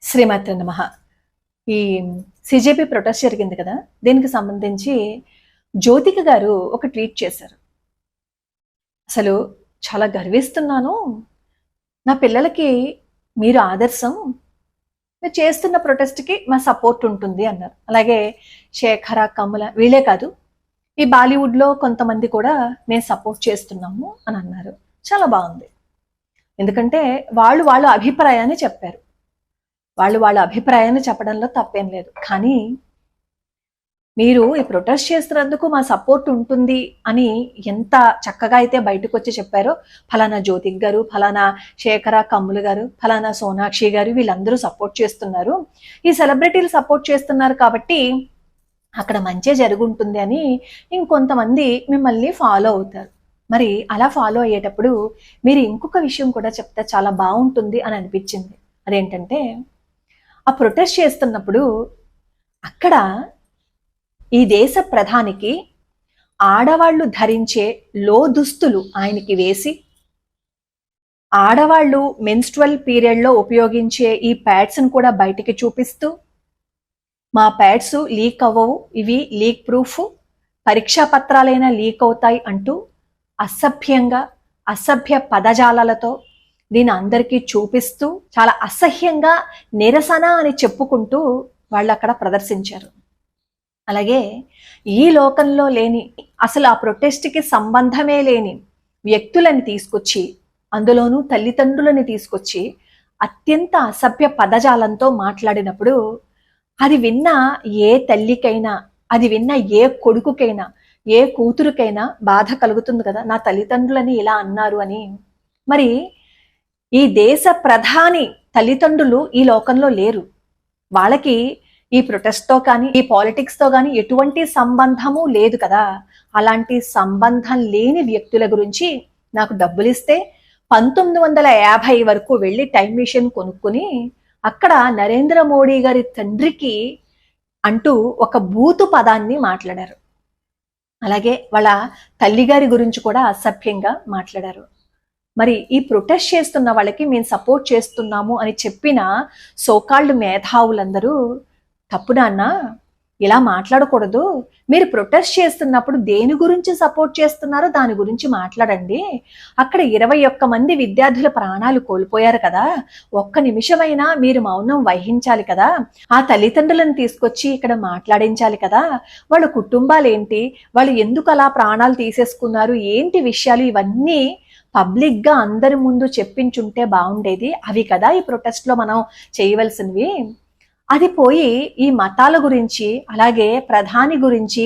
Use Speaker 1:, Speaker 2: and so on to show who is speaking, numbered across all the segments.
Speaker 1: శ్రీమాత్రే నమః. ఈ సిజేపీ ప్రొటెస్ట్ జరిగింది కదా, దీనికి సంబంధించి జ్యోతిక గారు ఒక ట్వీట్ చేశారు. అసలు చాలా గర్విస్తున్నాను, నా పిల్లలకి మీరు ఆదర్శం, మీరు చేస్తున్న ప్రొటెస్ట్కి మా సపోర్ట్ ఉంటుంది అన్నారు. అలాగే శేఖర, కమల వీళ్ళే కాదు, ఈ బాలీవుడ్లో కొంతమంది కూడా మేము సపోర్ట్ చేస్తున్నాము అని అన్నారు. చాలా బాగుంది, ఎందుకంటే వాళ్ళ అభిప్రాయాన్ని చెప్పారు. వాళ్ళ అభిప్రాయాన్ని చెప్పడంలో తప్పేం లేదు. కానీ మీరు ఈ ప్రొటెస్ట్ చేస్తున్నందుకు మా సపోర్ట్ ఉంటుంది అని ఎంత చక్కగా అయితే బయటకు వచ్చి చెప్పారో, ఫలానా జ్యోతిక్ గారు, ఫలానా శేఖర కమ్ములు గారు, ఫలానా సోనాక్షి గారు వీళ్ళందరూ సపోర్ట్ చేస్తున్నారు, ఈ సెలబ్రిటీలు సపోర్ట్ చేస్తున్నారు కాబట్టి అక్కడ మంచి జరుగుంటుంది అని ఇంకొంతమంది మిమ్మల్ని ఫాలో అవుతారు. మరి అలా ఫాలో అయ్యేటప్పుడు మీరు ఇంకొక విషయం కూడా చెప్తే చాలా బాగుంటుంది అని అనిపించింది. అదేంటంటే, ఆ ప్రొటెస్ట్ చేస్తున్నప్పుడు అక్కడ ఈ దేశ ప్రధానికి ఆడవాళ్లు ధరించే దుస్తులు ఆయనకి వేసి, ఆడవాళ్లు మెన్స్ట్రువల్ పీరియడ్లో ఉపయోగించే ఈ ప్యాడ్స్ను కూడా బయటికి చూపిస్తూ, మా ప్యాడ్స్ లీక్ అవ్వవు, ఇవి లీక్ ప్రూఫ్, పరీక్షా పత్రాలైనా లీక్ అవుతాయి అంటూ అసభ్యంగా అసభ్య పదజాలాలతో దీని అందరికీ చూపిస్తూ చాలా అసహ్యంగా నిరసన అని చెప్పుకుంటూ వాళ్ళు అక్కడ ప్రదర్శించారు. అలాగే ఈ లోకంలో లేని, అసలు ఆ ప్రొటెస్ట్కి సంబంధమే లేని వ్యక్తులని తీసుకొచ్చి, అందులోనూ తల్లిదండ్రులని తీసుకొచ్చి అత్యంత అసభ్య పదజాలంతో మాట్లాడినప్పుడు అది విన్న ఏ తల్లికైనా, అది విన్న ఏ కొడుకుకైనా, ఏ కూతురుకైనా బాధ కలుగుతుంది కదా, నా తల్లిదండ్రులని ఇలా అన్నారు అని. మరి ఈ దేశ ప్రధాని తల్లిదండ్రులు ఈ లోకంలో లేరు. వాళ్ళకి ఈ ప్రొటెస్ట్తో కానీ ఈ పాలిటిక్స్తో కానీ ఎటువంటి సంబంధము లేదు కదా. అలాంటి సంబంధం లేని వ్యక్తుల గురించి నాకు డబ్బులు ఇస్తే 1950 వరకు వెళ్ళి టైం మిషన్ కొనుక్కుని అక్కడ నరేంద్ర మోడీ గారి తండ్రికి అంటూ ఒక బూతు పదాన్ని మాట్లాడారు. అలాగే వాళ్ళ తల్లిగారి గురించి కూడా అసభ్యంగా మాట్లాడారు. మరి ఈ ప్రొటెస్ట్ చేస్తున్న వాళ్ళకి మేము సపోర్ట్ చేస్తున్నాము అని చెప్పిన సోకాల్డ్ మేధావులందరూ, తప్పు నాన్న, ఇలా మాట్లాడకూడదు, మీరు ప్రొటెస్ట్ చేస్తున్నప్పుడు దేని గురించి సపోర్ట్ చేస్తున్నారో దాని గురించి మాట్లాడండి. అక్కడ 21 మంది విద్యార్థుల ప్రాణాలు కోల్పోయారు కదా, ఒక్క నిమిషమైనా మీరు మౌనం వహించాలి కదా, ఆ తల్లిదండ్రులను తీసుకొచ్చి ఇక్కడ మాట్లాడించాలి కదా, వాళ్ళ కుటుంబాలు ఏంటి, వాళ్ళు ఎందుకు అలా ప్రాణాలు తీసేసుకున్నారు, ఏంటి విషయాలు, ఇవన్నీ పబ్లిక్ గా అందరి ముందు చెప్పించుంటే బాగుండేది. అవి కదా ఈ ప్రొటెస్ట్ లో మనం చేయవలసినవి. అది పోయి ఈ మతాల గురించి, అలాగే ప్రధాని గురించి,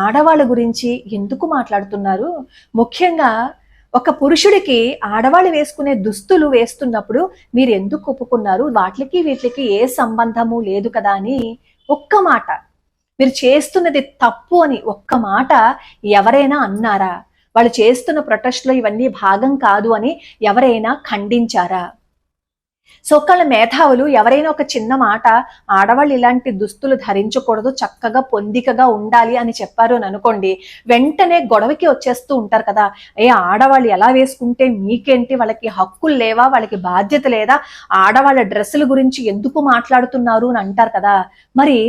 Speaker 1: ఆడవాళ్ళ గురించి ఎందుకు మాట్లాడుతున్నారు? ముఖ్యంగా ఒక పురుషుడికి ఆడవాళ్ళు వేసుకునే దుస్తులు వేస్తున్నప్పుడు మీరు ఎందుకు ఒప్పుకున్నారు? వాటికి వీటికి ఏ సంబంధము లేదు కదా అని ఒక్క మాట, మీరు చేస్తున్నది తప్పు అని ఒక్క మాట ఎవరైనా అన్నారా? వాళ్ళు చేస్తున్న ప్రొటెస్ట్లో ఇవన్నీ భాగం కాదు అని ఎవరైనా ఖండించారా? సోకాళ్ళ మేధావులు ఎవరైనా ఒక చిన్న మాట, ఆడవాళ్ళు ఇలాంటి దుస్తులు ధరించకూడదు, చక్కగా పొందికగా ఉండాలి అని చెప్పారు అని అనుకోండి, వెంటనే గొడవకి వచ్చేస్తూ ఉంటారు కదా. ఆడవాళ్ళు ఎలా వేసుకుంటే మీకేంటి, వాళ్ళకి హక్కులు లేవా, వాళ్ళకి బాధ్యత లేదా, ఆడవాళ్ళ డ్రెస్సుల గురించి ఎందుకు మాట్లాడుతున్నారు అని అంటారు కదా. మరి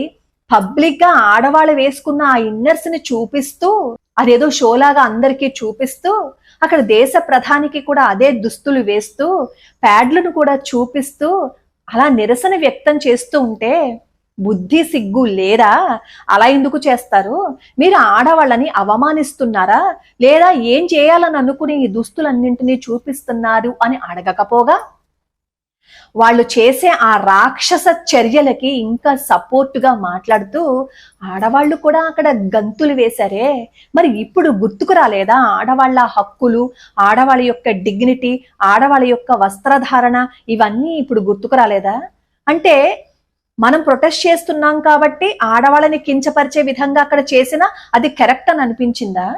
Speaker 1: పబ్లిక్ గా ఆడవాళ్ళు వేసుకున్న ఆ ఇన్నర్స్ ని చూపిస్తూ, అదేదో షోలాగా అందరికీ చూపిస్తూ, అక్కడ దేశ ప్రధానికి కూడా అదే దుస్తులు వేస్తూ, ప్యాడ్లను కూడా చూపిస్తూ అలా నిరసన వ్యక్తం చేస్తూ ఉంటే బుద్ధి సిగ్గు లేరా? అలా ఎందుకు చేస్తారు? మీరు ఆడవాళ్ళని అవమానిస్తున్నారా, లేదా ఏం చేయాలని అనుకుని ఈ దుస్తులన్నింటినీ చూపిస్తున్నారు అని అడగకపోగా, వాళ్ళు చేసే ఆ రాక్షస చర్యలకి ఇంకా సపోర్టుగా మాట్లాడుతూ ఆడవాళ్ళు కూడా అక్కడ గంతులు వేశారే, మరి ఇప్పుడు గుర్తుకు రాలేదా ఆడవాళ్ళ హక్కులు, ఆడవాళ్ళ యొక్క డిగ్నిటీ, ఆడవాళ్ళ యొక్క వస్త్రధారణ, ఇవన్నీ ఇప్పుడు గుర్తుకు రాలేదా? అంటే మనం ప్రొటెస్ట్ చేస్తున్నాం కాబట్టి ఆడవాళ్ళని కించపరిచే విధంగా అక్కడ చేసినా అది కరెక్ట్ అని అనిపించిందా?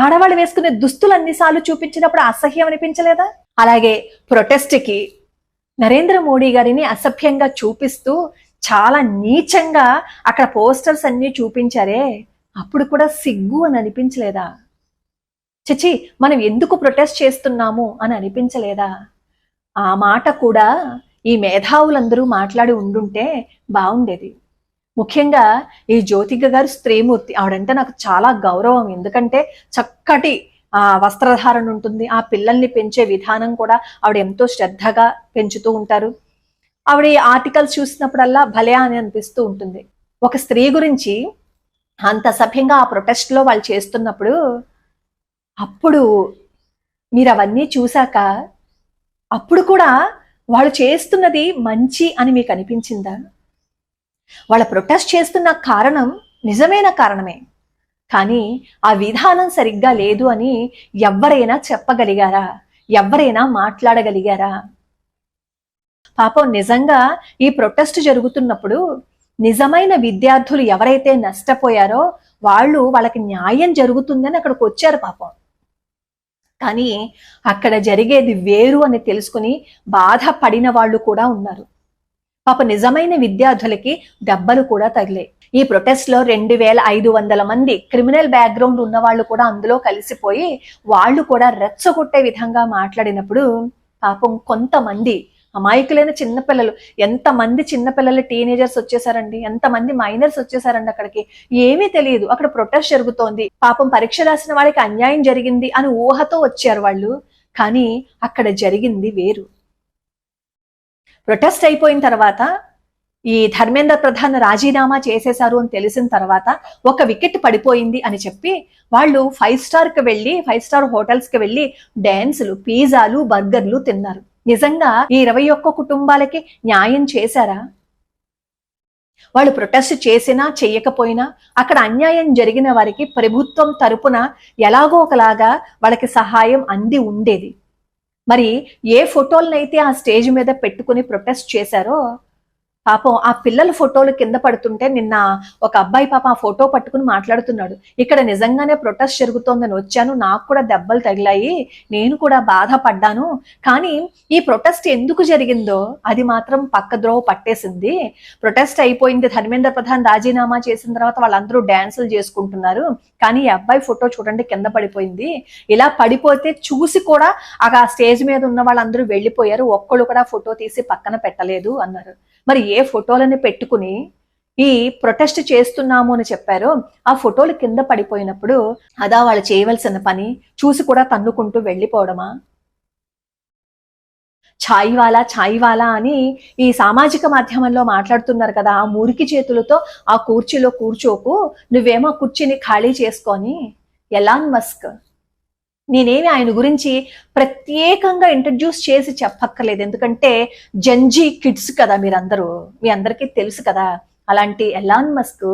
Speaker 1: ఆడవాళ్ళు వేసుకునే దుస్తులు అన్నిసార్లు చూపించినప్పుడు అసహ్యం అనిపించలేదా? అలాగే ప్రొటెస్ట్కి నరేంద్ర మోడీ గారిని అసభ్యంగా చూపిస్తూ చాలా నీచంగా అక్కడ పోస్టర్స్ అన్ని చూపించారే, అప్పుడు కూడా సిగ్గు అని అనిపించలేదా? చిచి, మనం ఎందుకు ప్రొటెస్ట్ చేస్తున్నాము అని అనిపించలేదా? ఆ మాట కూడా ఈ మేధావులందరూ మాట్లాడి ఉండుంటే బాగుండేది. ముఖ్యంగా ఈ జ్యోతిక గారు స్త్రీమూర్తి, ఆవిడంటే నాకు చాలా గౌరవం. ఎందుకంటే చక్కటి వస్త్రధారణ ఉంటుంది, ఆ పిల్లల్ని పెంచే విధానం కూడా ఆవిడ ఎంతో శ్రద్ధగా పెంచుతూ ఉంటారు. ఆవిడ ఆర్టికల్స్ చూసినప్పుడల్లా భలే అని అనిపిస్తూ ఉంటుంది. ఒక స్త్రీ గురించి అంత సభ్యంగా ఆ ప్రొటెస్ట్ లో వాళ్ళు చేస్తున్నప్పుడు, అప్పుడు మీరు అవన్నీ చూశాక అప్పుడు కూడా వాళ్ళు చేస్తున్నది మంచి అని మీకు అనిపించిందా? వాళ్ళ ప్రొటెస్ట్ చేస్తున్న కారణం నిజమైన కారణమే, కానీ ఆ విధానం సరిగ్గా లేదు అని ఎవరైనా చెప్పగలిగారా? ఎవరైనా మాట్లాడగలిగారా? పాపం నిజంగా ఈ ప్రొటెస్ట్ జరుగుతున్నప్పుడు నిజమైన విద్యార్థులు ఎవరైతే నష్టపోయారో వాళ్ళకి న్యాయం జరుగుతుందని అక్కడికి వచ్చారు పాపం. కానీ అక్కడ జరిగేది వేరు అని తెలుసుకుని బాధపడిన వాళ్ళు కూడా ఉన్నారు. పాప నిజమైన విద్యార్థులకి దెబ్బలు కూడా తగిలాయి. ఈ ప్రొటెస్ట్ లో 2500 మంది క్రిమినల్ బ్యాక్గ్రౌండ్ ఉన్న వాళ్ళు కూడా అందులో కలిసిపోయి వాళ్ళు కూడా రెచ్చగొట్టే విధంగా మాట్లాడినప్పుడు పాపం కొంతమంది అమాయకులైన చిన్నపిల్లలు, ఎంతమంది చిన్నపిల్లలు టీనేజర్స్ వచ్చేసారండి, ఎంతమంది మైనర్స్ వచ్చేసారండి అక్కడికి. ఏమీ తెలియదు, అక్కడ ప్రొటెస్ట్ జరుగుతోంది, పాపం పరీక్ష రాసిన వాళ్ళకి అన్యాయం జరిగింది అని ఊహతో వచ్చారు వాళ్ళు. కానీ అక్కడ జరిగింది వేరు. ప్రొటెస్ట్ అయిపోయిన తర్వాత ఈ ధర్మేంద్ర ప్రధాన్ రాజీనామా చేసేశారు అని తెలిసిన తర్వాత ఒక వికెట్ పడిపోయింది అని చెప్పి వాళ్ళు 5 స్టార్కి వెళ్ళి 5 స్టార్ హోటల్స్ కి వెళ్ళి డాన్సులు, పిజ్జాలు, బర్గర్లు తిన్నారు. నిజంగా ఈ 21 కుటుంబాలకి న్యాయం చేశారా? వాళ్ళు ప్రొటెస్ట్ చేసినా చెయ్యకపోయినా అక్కడ అన్యాయం జరిగిన వారికి ప్రభుత్వం తరపున ఎలాగో ఒకలాగా వాళ్ళకి సహాయం అంది ఉండేది. మరి ఏ ఫోటోలనైతే ఆ స్టేజ్ మీద పెట్టుకుని ప్రొటెస్ట్ చేశారో పాపం ఆ పిల్లల ఫోటోలు కింద పడుతుంటే నిన్న ఒక అబ్బాయి పాపం ఆ ఫోటో పట్టుకుని మాట్లాడుతున్నాడు, ఇక్కడ నిజంగానే ప్రొటెస్ట్ జరుగుతోందని వచ్చాను, నాకు కూడా దెబ్బలు తగిలాయి, నేను కూడా బాధపడ్డాను, కానీ ఈ ప్రొటెస్ట్ ఎందుకు జరిగిందో అది మాత్రం పక్కద్రోవ పట్టేసింది. ప్రొటెస్ట్ అయిపోయింది, ధర్మేంద్ర ప్రధాన్ రాజీనామా చేసిన తర్వాత వాళ్ళందరూ డాన్సులు చేసుకుంటున్నారు, కానీ ఈ అబ్బాయి ఫోటో చూడండి కింద పడిపోయింది, ఇలా పడిపోతే చూసి కూడా ఆ స్టేజ్ మీద ఉన్న వాళ్ళందరూ వెళ్ళిపోయారు, ఒక్కళ్ళు కూడా ఫోటో తీసి పక్కన పెట్టలేదు అన్నారు. మరి ఏ ఫోటోలని పెట్టుకుని ఈ ప్రొటెస్ట్ చేస్తున్నాము అని చెప్పారో ఆ ఫోటోలు కింద పడిపోయినప్పుడు అదా వాళ్ళు చేయవలసిన పని? చూసి కూడా తన్నుకుంటూ వెళ్ళిపోవడమా? ఛాయివాలా అని ఈ సామాజిక మాధ్యమంలో మాట్లాడుతున్నారు కదా, ఆ మురికి చేతులతో ఆ కుర్చీలో కూర్చోకు, నువ్వేమో కుర్చీని ఖాళీ చేసుకొని. ఎలాన్ మస్క్, నేనేమి ఆయన గురించి ప్రత్యేకంగా ఇంట్రడ్యూస్ చేసి చెప్పక్కర్లేదు, ఎందుకంటే జంజీ కిడ్స్ కదా మీరందరూ, మీ అందరికీ తెలుసు కదా. అలాంటి ఎలాన్ మస్క్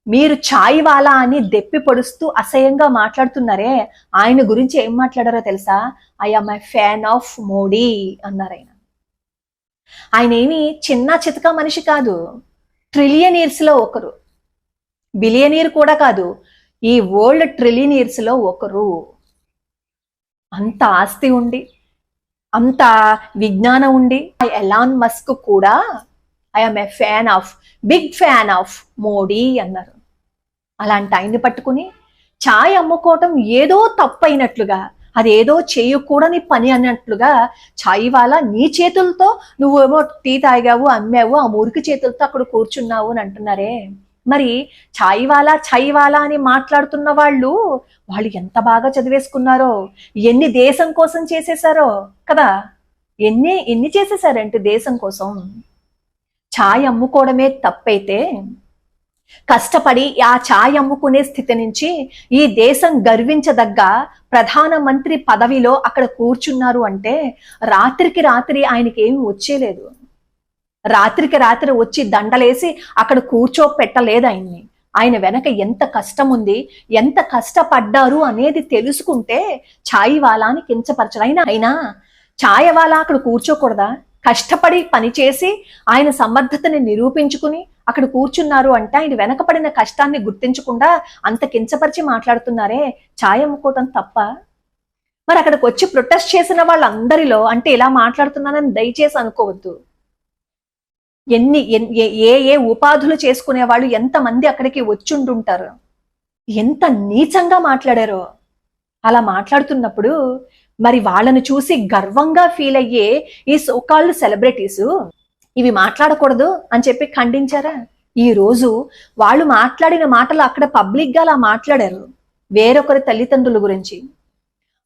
Speaker 1: మీరు ఛాయివాలా అని దెప్పి పొడుస్తూ అసహ్యంగా మాట్లాడుతున్నారే, ఆయన గురించి ఏం మాట్లాడారో తెలుసా? I am I fan of Modi అన్నారు. ఆయన ఏమి చిన్న చితక మనిషి కాదు, ట్రిలియనీర్స్ లో ఒకరు, బిలియనీర్ కూడా కాదు, ఈ వరల్డ్ ట్రిలియనీర్స్ లో ఒకరు. అంత ఆస్తి ఉండి, అంత విజ్ఞానం ఉండి ఎలాన్ మస్క్ కూడా I'm a fan of, big fan of Modi అన్నారు. అలాంటి ఆయన్ని పట్టుకుని ఛాయ్ అమ్ముకోవటం ఏదో తప్పైనట్లుగా, అదేదో చేయకూడని పని అన్నట్లుగా, ఛాయ్ వాళ్ళ నీ చేతులతో నువ్వేమో టీ తాగావు, అమ్మావు, ఆ మురికి చేతులతో అక్కడ కూర్చున్నావు అని అంటున్నారే. మరి ఛాయివాలా అని మాట్లాడుతున్న వాళ్ళు ఎంత బాగా చదివేసుకున్నారో, ఎన్ని దేశం కోసం చేసేసారో కదా, ఎన్ని చేసేసారంటే దేశం కోసం. ఛాయ్ అమ్ముకోవడమే తప్పైతే కష్టపడి ఆ ఛాయ్ అమ్ముకునే స్థితి నుంచి ఈ దేశం గర్వించదగ్గ ప్రధానమంత్రి పదవిలో అక్కడ కూర్చున్నారు అంటే రాత్రికి రాత్రి ఆయనకి ఏమి వచ్చేలేదు, రాత్రికి రాత్రి వచ్చి దండలేసి అక్కడ కూర్చోపెట్టలేదు ఆయన్ని. ఆయన వెనక ఎంత కష్టం ఉంది, ఎంత కష్టపడ్డారు అనేది తెలుసుకుంటే ఛాయివాలాని కించపరచడు. అయినా ఛాయవాలా అక్కడ కూర్చోకూడదా? కష్టపడి పనిచేసి ఆయన సమర్థతని నిరూపించుకుని అక్కడ కూర్చున్నారు అంటే ఆయన వెనకపడిన కష్టాన్ని గుర్తించకుండా అంత కించపరిచి మాట్లాడుతున్నారే, ఛాయ్ అమ్ముకోవటం తప్ప? మరి అక్కడికి వచ్చి ప్రొటెస్ట్ చేసిన వాళ్ళందరిలో అంటే ఇలా మాట్లాడుతున్నానని దయచేసి అనుకోవద్దు. ఏ ఉపాధులు చేసుకునే వాళ్ళు ఎంతమంది అక్కడికి వచ్చుంటుంటారు, ఎంత నీచంగా మాట్లాడారో. అలా మాట్లాడుతున్నప్పుడు మరి వాళ్ళను చూసి గర్వంగా ఫీల్ అయ్యే ఈ సోకాల్డ్ సెలబ్రిటీస్ ఇవి మాట్లాడకూడదు అని చెప్పి ఖండించారా? ఈ రోజు వాళ్ళు మాట్లాడిన మాటలు అక్కడ పబ్లిక్ గా అలా మాట్లాడారు వేరొకరి తల్లిదండ్రుల గురించి.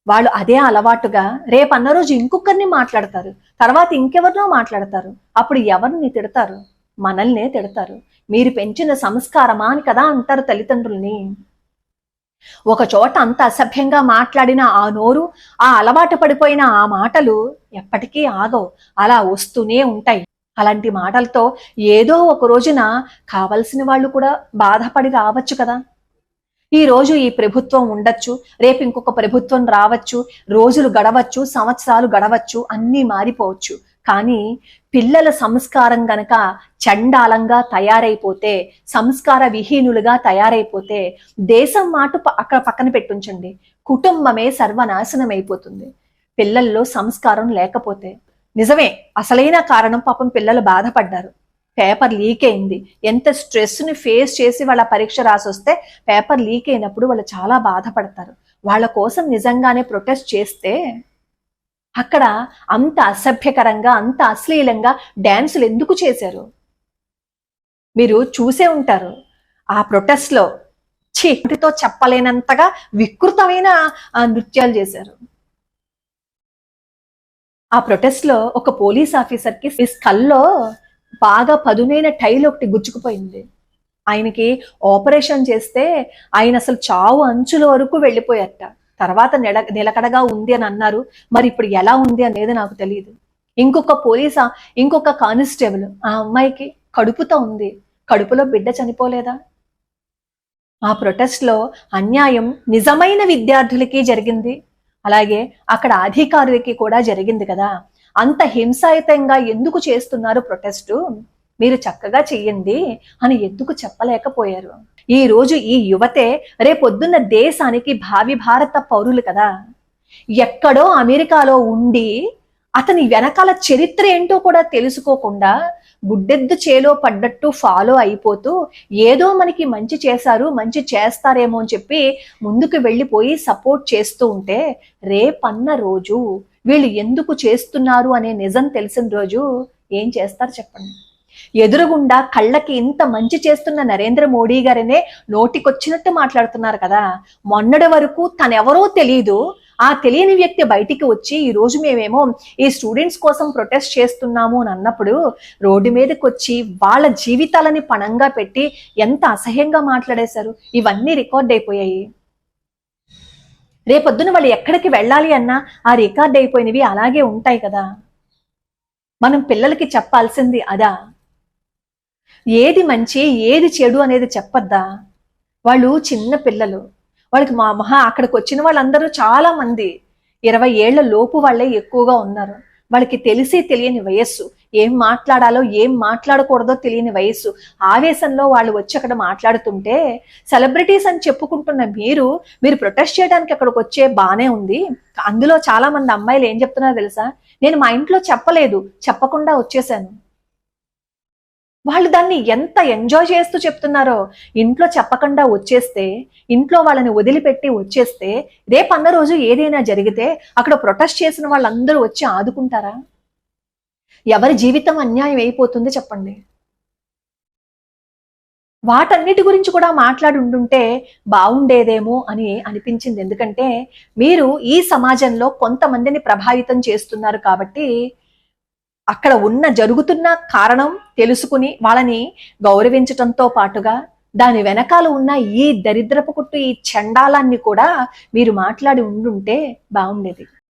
Speaker 1: వాళ్ళు అదే అలవాటుగా రేపన్న రోజు ఇంకొకరిని మాట్లాడతారు, తర్వాత ఇంకెవరినో మాట్లాడతారు. అప్పుడు ఎవరిని తిడతారు? మనల్నే తిడతారు. మీరు పెంచిన సంస్కారమా అని కదా అంటారు తల్లిదండ్రుల్ని. ఒక చోట అంత అసభ్యంగా మాట్లాడిన ఆ నోరు, ఆ అలవాటు పడిపోయిన ఆ మాటలు ఎప్పటికీ ఆగవు, అలా వస్తూనే ఉంటాయి. అలాంటి మాటలతో ఏదో ఒక రోజున కావలసిన వాళ్ళు కూడా బాధపడి రావచ్చు కదా. ఈ రోజు ఈ ప్రభుత్వం ఉండొచ్చు, రేపు ఇంకొక ప్రభుత్వం రావచ్చు, రోజులు గడవచ్చు, సంవత్సరాలు గడవచ్చు, అన్నీ మారిపోవచ్చు. కానీ పిల్లల సంస్కారం గనక చండాలంగా తయారైపోతే, సంస్కార విహీనులుగా తయారైపోతే దేశం మాట అక్కడ పక్కన పెట్టుంచండి, కుటుంబమే సర్వనాశనం అయిపోతుంది. పిల్లల్లో సంస్కారం లేకపోతే. నిజమే, అసలైన కారణం పాపం పిల్లలు బాధపడ్డారు. పేపర్ లీక్ అయింది. ఎంత స్ట్రెస్ని ఫేస్ చేసి వాళ్ళ పరీక్ష రాసొస్తే పేపర్ లీక్ అయినప్పుడు వాళ్ళు చాలా బాధపడతారు. వాళ్ళ కోసం నిజంగానే ప్రొటెస్ట్ చేస్తే అక్కడ అంత అసభ్యకరంగా, అంత అశ్లీలంగా డ్యాన్సులు ఎందుకు చేశారు? మీరు చూసే ఉంటారు. ఆ ప్రొటెస్ట్లో చీటితో చెప్పలేనంతగా వికృతమైన నృత్యాలు చేశారు. ఆ ప్రొటెస్ట్లో ఒక పోలీస్ ఆఫీసర్కి స్కల్లో బాగా పదునైన టైల్ ఒకటి గుచ్చుకుపోయింది. ఆయనకి ఆపరేషన్ చేస్తే ఆయన అసలు చావు అంచుల వరకు వెళ్ళిపోయారట. తర్వాత నిలకడగా ఉంది అని అన్నారు. మరి ఇప్పుడు ఎలా ఉంది అనేది నాకు తెలియదు. ఇంకొక కానిస్టేబుల్, ఆ అమ్మాయికి కడుపుతో ఉంది, కడుపులో బిడ్డ చనిపోలేదా? ఆ ప్రొటెస్ట్లో అన్యాయం నిజమైన విద్యార్థులకి జరిగింది, అలాగే అక్కడ అధికారులకి కూడా జరిగింది కదా. అంత హింసాయుతంగా ఎందుకు చేస్తున్నారు ప్రొటెస్టు? మీరు చక్కగా చెయ్యండి అని ఎందుకు చెప్పలేకపోయారు? ఈ రోజు ఈ యువతే రేపొద్దున్న దేశానికి భావి భారత పౌరులు కదా. ఎక్కడో అమెరికాలో ఉండి అతని వెనకాల చరిత్ర ఏంటో కూడా తెలుసుకోకుండా గుడ్డెద్దు చేలో పడ్డట్టు ఫాలో అయిపోతూ ఏదో మనకి మంచి చేశారు, మంచి చేస్తారేమో అని చెప్పి ముందుకు వెళ్ళిపోయి సపోర్ట్ చేస్తూ ఉంటే రేపన్న రోజు వీళ్ళు ఎందుకు చేస్తున్నారు అనే నిజం తెలిసిన రోజు ఏం చేస్తారు చెప్పండి? ఎదురుగుండా కళ్ళకి ఇంత మంచి చేస్తున్న నరేంద్ర మోడీ గారనే నోటికొచ్చినట్టు మాట్లాడుతున్నారు కదా. మొన్నటి వరకు తనెవరో తెలియదు, ఆ తెలియని వ్యక్తి బయటికి వచ్చి ఈ రోజు మేమేమో ఈ స్టూడెంట్స్ కోసం ప్రొటెస్ట్ చేస్తున్నాము అని అన్నప్పుడు రోడ్డు మీదకి వచ్చి వాళ్ళ జీవితాలని పణంగా పెట్టి ఎంత అసహ్యంగా మాట్లాడేశారు. ఇవన్నీ రికార్డ్ అయిపోయాయి. రేపొద్దున వాళ్ళు ఎక్కడికి వెళ్ళాలి అన్నా ఆ రికార్డ్ అయిపోయినవి అలాగే ఉంటాయి కదా. మనం పిల్లలకి చెప్పాల్సింది అదా? ఏది మంచి ఏది చెడు అనేది చెప్పద్దా? వాళ్ళు చిన్న పిల్లలు, వాళ్ళకి అక్కడికి వచ్చిన వాళ్ళందరూ చాలా మంది 20 ఏళ్ల లోపు వాళ్ళే ఎక్కువగా ఉన్నారు. వాళ్ళకి తెలిసి తెలియని వయస్సు, ఏం మాట్లాడాలో ఏం మాట్లాడకూడదో తెలియని వయస్సు. ఆవేశంలో వాళ్ళు వచ్చి అక్కడ మాట్లాడుతుంటే సెలబ్రిటీస్ అని చెప్పుకుంటున్న మీరు ప్రొటెస్ట్ చేయడానికి అక్కడికి వచ్చే బానే ఉంది. అందులో చాలా మంది అమ్మాయిలు ఏం చెప్తున్నారో తెలుసా? నేను మా ఇంట్లో చెప్పలేదు, చెప్పకుండా వచ్చేసాను. వాళ్ళు దాన్ని ఎంత ఎంజాయ్ చేస్తూ చెప్తున్నారో. ఇంట్లో చెప్పకుండా వచ్చేస్తే, ఇంట్లో వాళ్ళని వదిలిపెట్టి వచ్చేస్తే రేపన్న రోజు ఏదైనా జరిగితే అక్కడ ప్రొటెస్ట్ చేసిన వాళ్ళందరూ వచ్చి ఆదుకుంటారా? ఎవరి జీవితం అన్యాయం అయిపోతుంది చెప్పండి. వాటన్నిటి గురించి కూడా మాట్లాడి ఉంటుంటే బాగుండేదేమో అని అనిపించింది. ఎందుకంటే మీరు ఈ సమాజంలో కొంతమందిని ప్రభావితం చేస్తున్నారు కాబట్టి అక్కడ జరుగుతున్న కారణం తెలుసుకుని వాళ్ళని గౌరవించటంతో పాటుగా దాని వెనకాల ఉన్న ఈ దరిద్రపు కుట్టు, ఈ చండాలాన్ని కూడా మీరు మాట్లాడి ఉండుంటే బాగుండేది.